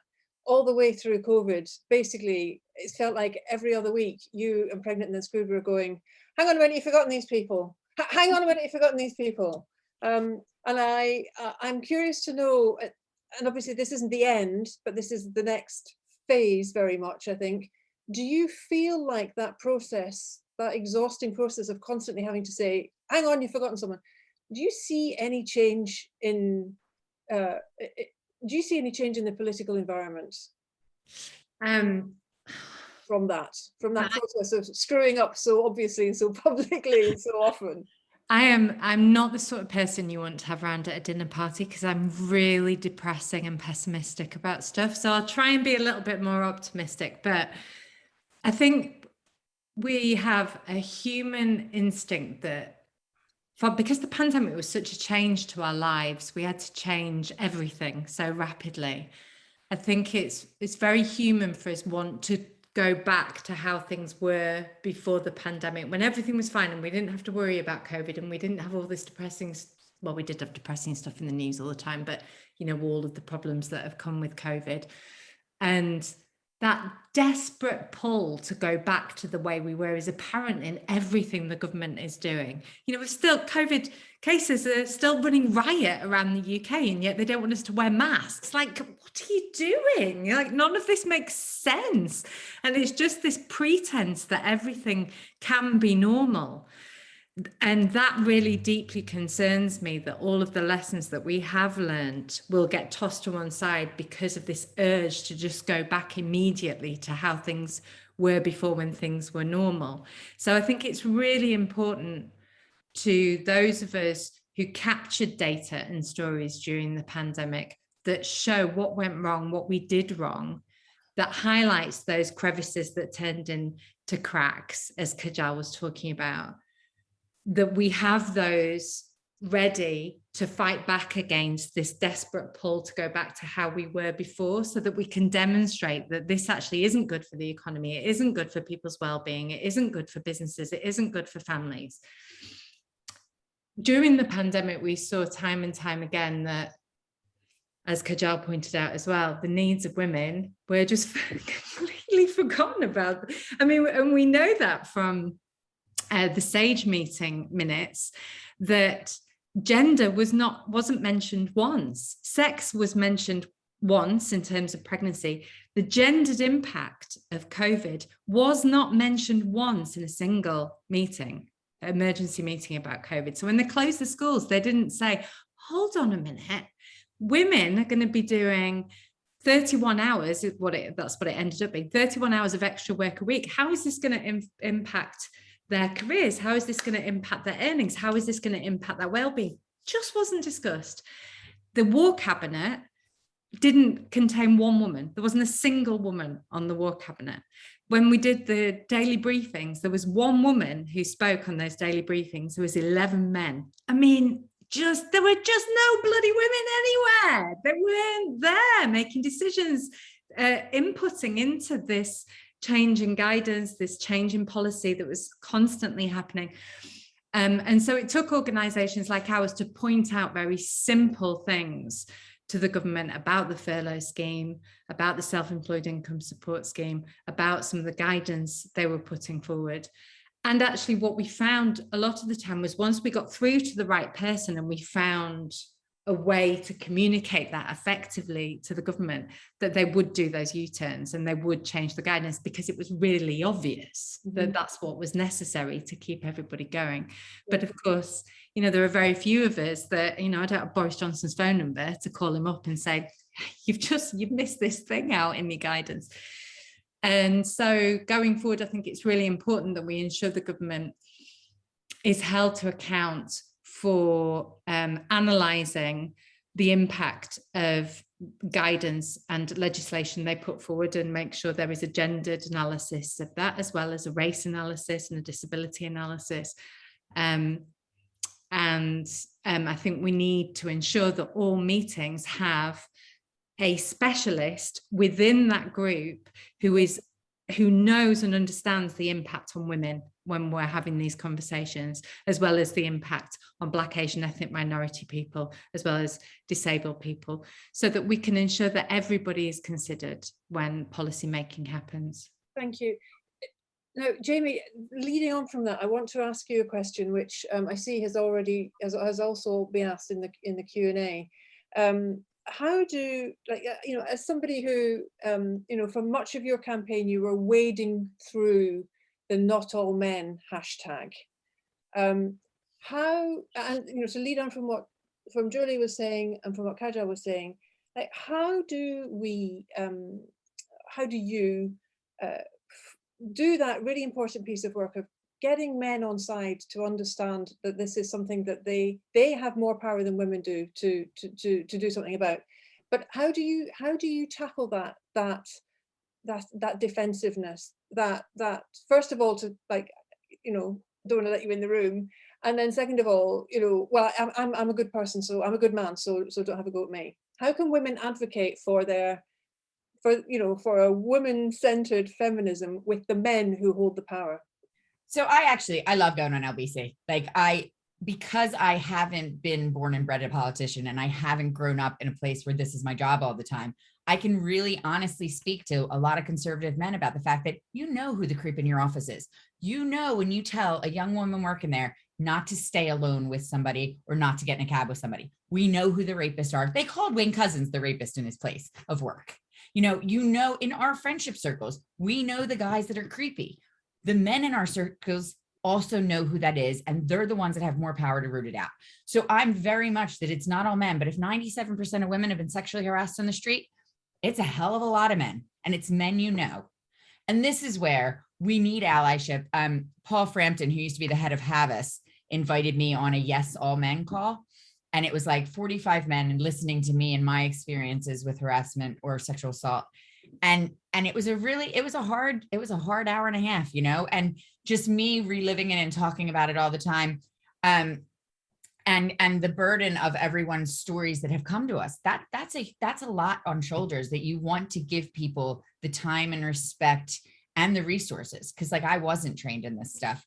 all the way through COVID, basically, it felt like every other week, you and Pregnant and Then Screwed were going, hang on a minute, you've forgotten these people. Hang on a minute, you've forgotten these people. And I'm curious to know, and obviously this isn't the end, but this is the next phase very much, I think. Do you feel like that process, that exhausting process of constantly having to say, hang on, you've forgotten someone, do you see any change in the political environment? from that process of screwing up so obviously and so publicly and so often? I'm not the sort of person you want to have around at a dinner party, because I'm really depressing and pessimistic about stuff. So I'll try and be a little bit more optimistic. But I think we have a human instinct that, because the pandemic was such a change to our lives, we had to change everything so rapidly. I think it's very human for us want to go back to how things were before the pandemic, when everything was fine and we didn't have to worry about COVID and we didn't have all this depressing, well, we did have depressing stuff in the news all the time, but you know, all of the problems that have come with COVID, and that desperate pull to go back to the way we were is apparent in everything the government is doing. You know, we're still, COVID cases are still running riot around the UK, and yet they don't want us to wear masks. Like, what are you doing? Like, none of this makes sense. And it's just this pretense that everything can be normal. And that really deeply concerns me, that all of the lessons that we have learned will get tossed to one side because of this urge to just go back immediately to how things were before, when things were normal. So I think it's really important to those of us who captured data and stories during the pandemic that show what went wrong, what we did wrong, that highlights those crevices that turned into cracks, as Kajal was talking about, that we have those ready to fight back against this desperate pull to go back to how we were before, so that we can demonstrate that this actually isn't good for the economy, it isn't good for people's well-being, it isn't good for businesses, it isn't good for families. During the pandemic, we saw time and time again that, as Kajal pointed out as well, the needs of women were just completely forgotten about. I mean, and we know that from the SAGE meeting minutes, that gender wasn't mentioned once. Sex was mentioned once in terms of pregnancy. The gendered impact of COVID was not mentioned once in a single meeting, emergency meeting about COVID. So when they closed the schools, they didn't say, hold on a minute, women are going to be doing 31 hours, that's what it ended up being, 31 hours of extra work a week. How is this going to impact their careers? How is this going to impact their earnings? How is this going to impact their well-being? Just wasn't discussed. The War Cabinet didn't contain one woman. There wasn't a single woman on the War Cabinet. When we did the daily briefings, there was one woman who spoke on those daily briefings. There was 11 men. I mean, there were just no bloody women anywhere. They weren't there making decisions, inputting into this change in guidance, this change in policy that was constantly happening. And so it took organisations like ours to point out very simple things to the government about the furlough scheme, about the self-employed income support scheme, about some of the guidance they were putting forward. And actually what we found a lot of the time was, once we got through to the right person and we found a way to communicate that effectively to the government, that they would do those U-turns and they would change the guidance, because it was really obvious that that's what was necessary to keep everybody going. But of course, you know, there are very few of us that, you know, I don't have Boris Johnson's phone number to call him up and say, you've missed this thing out in your guidance. And so going forward, I think it's really important that we ensure the government is held to account for analysing the impact of guidance and legislation they put forward, and make sure there is a gendered analysis of that, as well as a race analysis and a disability analysis. And I think we need to ensure that all meetings have a specialist within that group who knows and understands the impact on women when we're having these conversations, as well as the impact on Black, Asian, ethnic minority people, as well as disabled people, so that we can ensure that everybody is considered when policy making happens. Thank you. Now, Jamie, leading on from that, I want to ask you a question which I see has also been asked in the Q&A. How do, like, you know, as somebody who, you know, for much of your campaign, you were wading through the "not all men" hashtag. How, and you know, to lead on from Julie was saying and from what Kajal was saying, like, how do we do you do that really important piece of work of getting men on side to understand that this is something that they have more power than women do to do something about? But how do you tackle that defensiveness, that first of all, to like, you know, don't want to let you in the room, and then second of all, you know, well, I'm a good person, so I'm a good man, so don't have a go at me. How can women advocate for a woman-centered feminism with the men who hold the power? So I love going on LBC. Like because I haven't been born and bred a politician, and I haven't grown up in a place where this is my job all the time, I can really honestly speak to a lot of conservative men about the fact that you know who the creep in your office is. You know, when you tell a young woman working there not to stay alone with somebody or not to get in a cab with somebody, we know who the rapists are. They called Wayne Couzens the rapist in his place of work. You know, in our friendship circles, we know the guys that are creepy. The men in our circles also know who that is, and they're the ones that have more power to root it out. So I'm very much that it's not all men, but if 97% of women have been sexually harassed on the street, it's a hell of a lot of men, and it's men you know. And this is where we need allyship. Paul Frampton, who used to be the head of Havas, invited me on a Yes All Men call. And it was like 45 men and listening to me and my experiences with harassment or sexual assault. And it was a hard hour and a half, you know, and just me reliving it and talking about it all the time. And the burden of everyone's stories that have come to us, that's a lot on shoulders that you want to give people the time and respect and the resources. Cause like I wasn't trained in this stuff.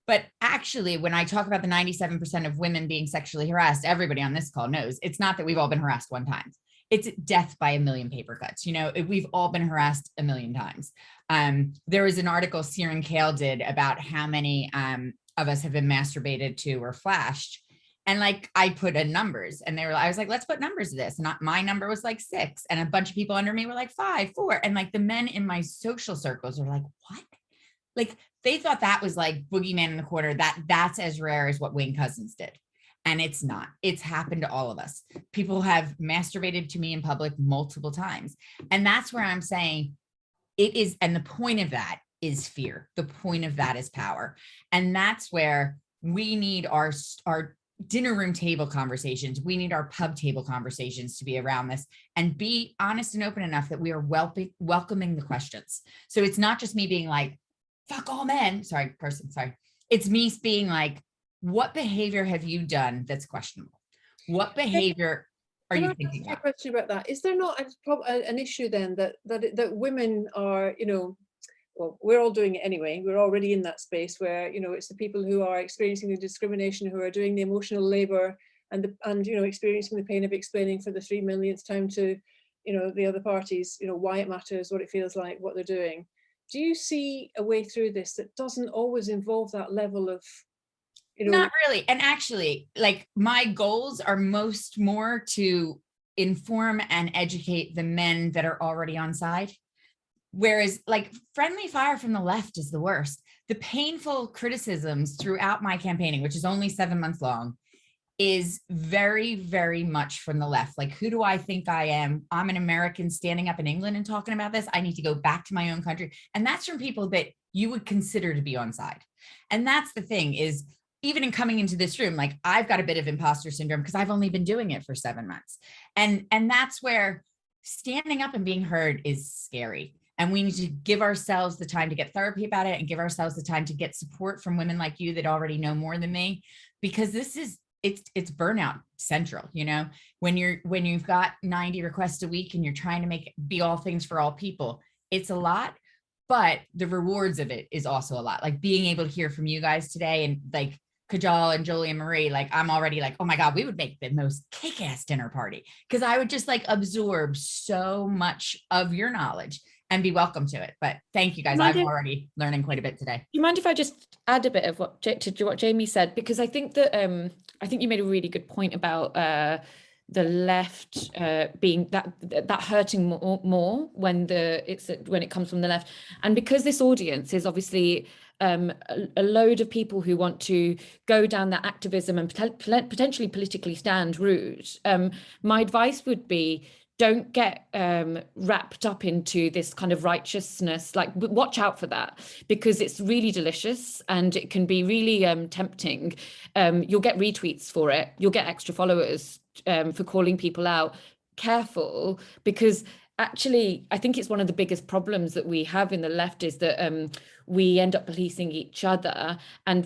But actually, when I talk about the 97% of women being sexually harassed, everybody on this call knows it's not that we've all been harassed one time. It's death by a million paper cuts. You know, we've all been harassed a million times. There was an article Ciaran Kale did about how many of us have been masturbated to or flashed. And like, I put in numbers and I was like, let's put numbers to this. And my number was like 6. And a bunch of people under me were like 5, 4. And like the men in my social circles are like, what? Like they thought that was like boogeyman in the corner, that's as rare as what Wayne Couzens did. And it's not. It's happened to all of us. People have masturbated to me in public multiple times. And that's where I'm saying it is. And the point of that is fear. The point of that is power. And that's where we need our dinner room table conversations. We need our pub table conversations to be around this and be honest and open enough that we are welcoming the questions. So it's not just me being like, fuck all men. Sorry. It's me being like, what behavior have you done that's questionable? What behavior are you thinking about? A question about that. Is there not an issue then that women are, you know, well, we're all doing it anyway. We're already in that space where, you know, it's the people who are experiencing the discrimination, who are doing the emotional labor and you know, experiencing the pain of explaining for the 3 millionth time to, you know, the other parties, you know, why it matters, what it feels like, what they're doing. Do you see a way through this that doesn't always involve that level of, you know? Not really. And actually, like my goals are more to inform and educate the men that are already on side. Whereas like friendly fire from the left is the worst. The painful criticisms throughout my campaigning, which is only 7 months long, is very, very much from the left. Like, who do I think I am? I'm an American standing up in England and talking about this. I need to go back to my own country. And that's from people that you would consider to be on side. And that's the thing is, even in coming into this room, like I've got a bit of imposter syndrome because I've only been doing it for 7 months. And that's where standing up and being heard is scary. And we need to give ourselves the time to get therapy about it and give ourselves the time to get support from women like you that already know more than me, because this is, it's burnout central, you know, when you've got 90 requests a week and you're trying to be all things for all people, it's a lot, but the rewards of it is also a lot. Like being able to hear from you guys today and like Kajal and Jolie and Marie, like I'm already like, oh my God, we would make the most kick-ass dinner party. Cause I would just like absorb so much of your knowledge and be welcome to it. But thank you guys. I'm already learning quite a bit today. Do you mind if I just add a bit of what Jamie said? Because I think that I think you made a really good point about the left being that hurting more when it comes from the left, and because this audience is obviously a load of people who want to go down that activism and potentially politically stand route. My advice would be, don't get wrapped up into this kind of righteousness. Like, watch out for that, because it's really delicious and it can be really tempting. You'll get retweets for it. You'll get extra followers for calling people out. Careful, because actually, I think it's one of the biggest problems that we have in the left is that we end up policing each other, and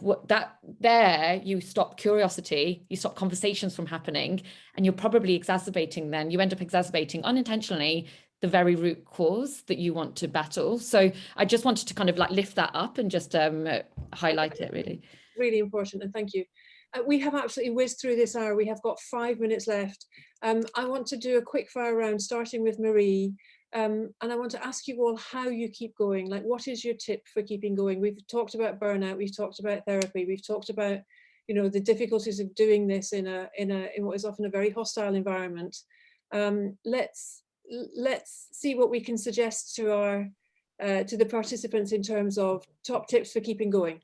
there you stop curiosity, you stop conversations from happening, and you're probably exacerbating. Then you end up exacerbating unintentionally the very root cause that you want to battle. So I just wanted to kind of like lift that up and just highlight it, really. Really important, and thank you. We have absolutely whizzed through this hour. We have got 5 minutes left. I want to do a quick fire round, starting with Marie. And I want to ask you all how you keep going. Like, what is your tip for keeping going? We've talked about burnout. We've talked about therapy. We've talked about, you know, the difficulties of doing this in what is often a very hostile environment. Let's see what we can suggest to our to the participants in terms of top tips for keeping going.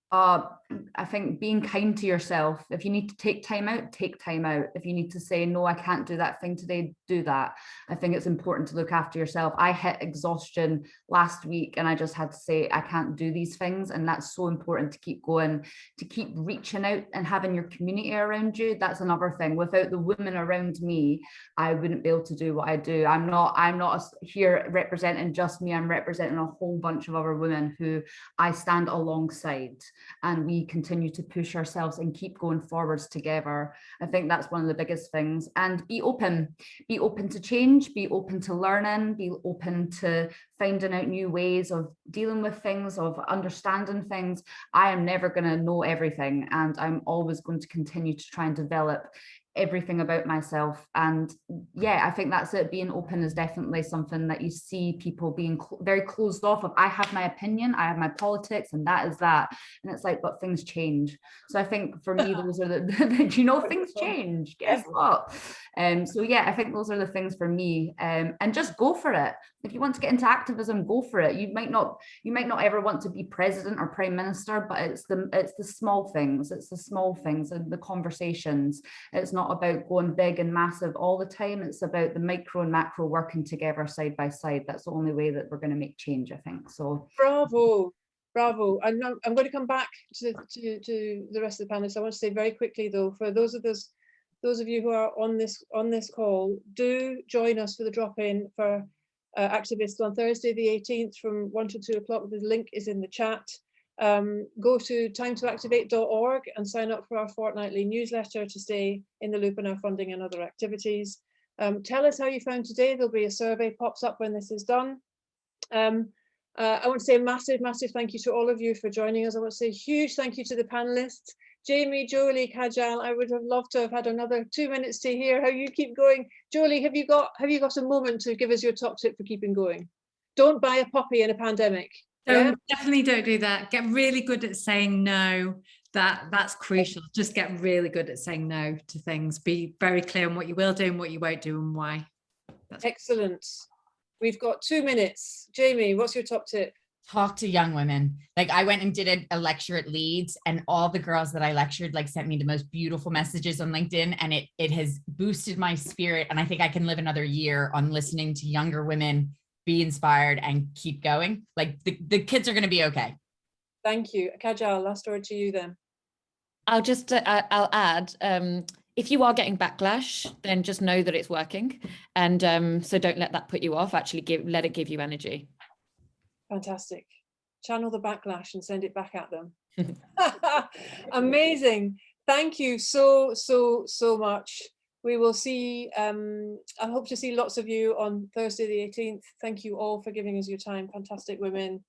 I think being kind to yourself. If you need to take time out, take time out. If you need to say, no, I can't do that thing today, do that. I think it's important to look after yourself. I hit exhaustion last week and I just had to say, I can't do these things. And that's so important to keep going, to keep reaching out and having your community around you. That's another thing. Without the women around me, I wouldn't be able to do what I do. I'm not here representing just me. I'm representing a whole bunch of other women who I stand alongside. And we continue to push ourselves and keep going forwards together. I think that's one of the biggest things. And be open to change, be open to learning, be open to finding out new ways of dealing with things, of understanding things. I am never going to know everything, and I'm always going to continue to try and develop everything about myself. And yeah, I think that's it. Being open is definitely something that you see people being very closed off of. I have my opinion, I have my politics, and that is that. And it's like, but things change. So I think for me, those are the you know, things change. Guess what? So yeah, I think those are the things for me. And just go for it. If you want to get into activism, go for it. You might not ever want to be president or prime minister, but it's the small things. It's the small things and the conversations. It's not about going big and massive all the time. It's about the micro and macro working together side by side. That's the only way that we're going to make change, I think. So bravo. I'm going to come back to the rest of the panelists. I want to say very quickly though, for those of you who are on this call, do join us for the drop-in for Activists on Thursday the 18th from 1 to 2 o'clock. The link is in the chat. Go to timetoactivate.org and sign up for our fortnightly newsletter to stay in the loop on our funding and other activities. Tell us how you found today. There'll be a survey pops up when this is done. I want to say a massive thank you to all of you for joining us. I want to say a huge thank you to the panelists. Jamie, Jolie, Kajal, I would have loved to have had another 2 minutes to hear how you keep going. Jolie, have you got a moment to give us your top tip for keeping going? Don't buy a puppy in a pandemic. Definitely don't do that. Get really good at saying no. That's crucial. Just get really good at saying no to things. Be very clear on what you will do and what you won't do and why. That's excellent. We've got 2 minutes. Jamie, what's your top tip? Talk to young women. Like, I went and did a lecture at Leeds, and all the girls that I lectured like sent me the most beautiful messages on LinkedIn, and it has boosted my spirit. And I think I can live another year on listening to younger women be inspired and keep going. Like, the kids are going to be okay. Thank you. Kajal, last word to you then. I'll just I'll add, if you are getting backlash, then just know that it's working, and so don't let that put you off. Actually, let it give you energy. Fantastic. Channel the backlash and send it back at them. Amazing. Thank you so much. We will see, I hope to see lots of you on Thursday the 18th. Thank you all for giving us your time. Fantastic women.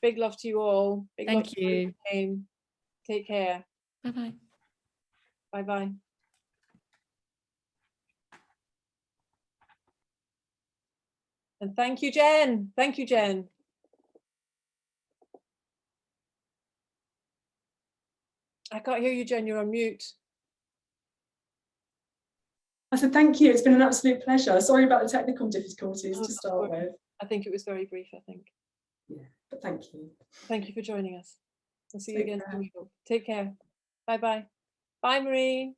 Big love to you all. Thank you. Take care. Bye-bye. Bye-bye. And thank you, Jen. Thank you, Jen. I can't hear you, Jen. You're on mute. I said thank you. It's been an absolute pleasure. Sorry about the technical difficulties to start with. I think it was very brief, I think. Yeah, but thank you. Thank you for joining us. I'll see you again. Take care. Bye-bye. Bye, Marie.